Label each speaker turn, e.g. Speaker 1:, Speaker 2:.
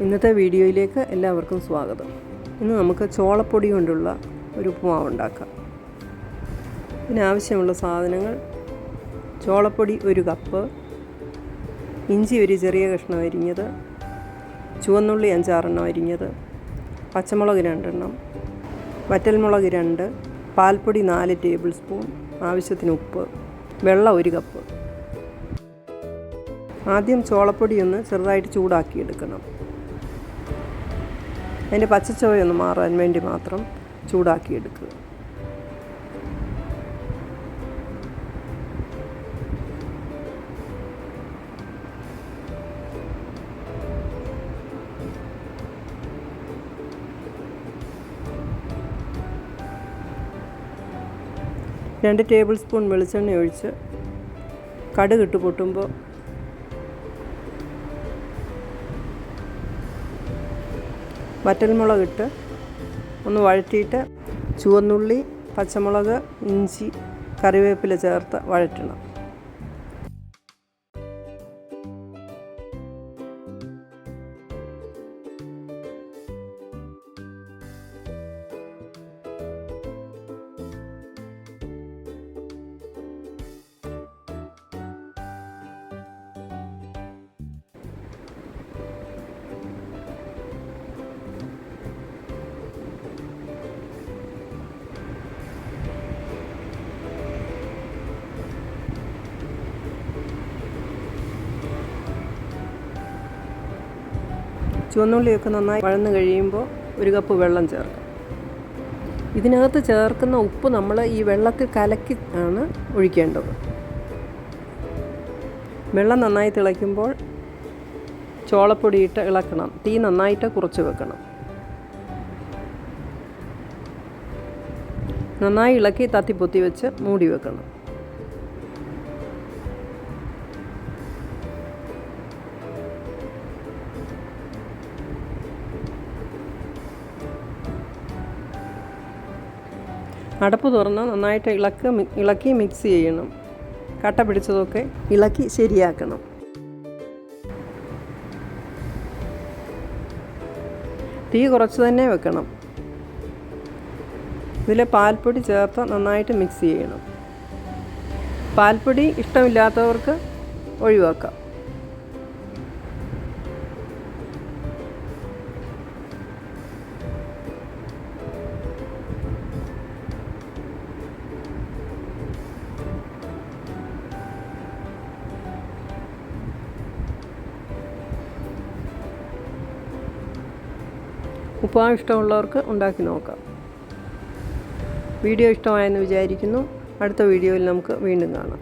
Speaker 1: ഇന്നത്തെ വീഡിയോയിലേക്ക് എല്ലാവർക്കും സ്വാഗതം. ഇന്ന് നമുക്ക് ചോളപ്പൊടി കൊണ്ടുള്ള ഒരു ഉപ്പുമാവ് ഉണ്ടാക്കാം. ഇതിനാവശ്യമുള്ള സാധനങ്ങൾ: ചോളപ്പൊടി 1 കപ്പ്, ഇഞ്ചി ഒരു ചെറിയ കഷ്ണം അരിഞ്ഞത്, ചുവന്നുള്ളി 5-6 എണ്ണം അരിഞ്ഞത്, പച്ചമുളക് 2 എണ്ണം, വറ്റൽമുളക് 2, പാൽപ്പൊടി 4 ടേബിൾ സ്പൂൺ, ആവശ്യത്തിന് ഉപ്പ്, വെള്ളം 1 കപ്പ്. ആദ്യം ചോളപ്പൊടി ഒന്ന് ചെറുതായിട്ട് ചൂടാക്കിയെടുക്കണം. അതിൻ്റെ പച്ചച്ചുവയൊന്ന് മാറാൻ വേണ്ടി മാത്രം ചൂടാക്കിയെടുക്കുക. രണ്ട് ടേബിൾ സ്പൂൺ വെളിച്ചെണ്ണ ഒഴിച്ച് കടുകിട്ട് പൊട്ടുമ്പോൾ വറ്റൽമുളകിട്ട് ഒന്ന് വഴറ്റിയിട്ട് ചുവന്നുള്ളി, പച്ചമുളക്, ഇഞ്ചി, കറിവേപ്പില ചേർത്ത് വഴറ്റണം. ചുവന്നുള്ളിയൊക്കെ നന്നായി വഴന്ന് കഴിയുമ്പോൾ 1 കപ്പ് വെള്ളം ചേർക്കാം. ഇതിനകത്ത് ചേർക്കുന്ന ഉപ്പ് നമ്മൾ ഈ വെള്ളത്തിൽ കലക്കി ആണ് ഒഴിക്കേണ്ടത്. വെള്ളം നന്നായി തിളയ്ക്കുമ്പോൾ ചോളപ്പൊടിയിട്ട് ഇളക്കണം. തീ നന്നായിട്ട് കുറച്ച് വെക്കണം. നന്നായി ഇളക്കി തത്തിപ്പൊത്തി വെച്ച് മൂടി വെക്കണം. അടപ്പ് തുറന്ന് നന്നായിട്ട് ഇളക്കി മിക്സ് ചെയ്യണം. കട്ട പിടിച്ചതൊക്കെ ഇളക്കി ശരിയാക്കണം. തീ കുറച്ച് തന്നെ വെക്കണം. ഇതിൽ പാൽപ്പൊടി ചേർത്ത് നന്നായിട്ട് മിക്സ് ചെയ്യണം. പാൽപ്പൊടി ഇഷ്ടമില്ലാത്തവർക്ക് ഒഴിവാക്കാം. ഉപ്പുമാവ് ഇഷ്ടമുള്ളവർക്ക് ഉണ്ടാക്കി നോക്കാം. വീഡിയോ ഇഷ്ടമായെന്ന് വിചാരിക്കുന്നു. അടുത്ത വീഡിയോയിൽ നമുക്ക് വീണ്ടും കാണാം.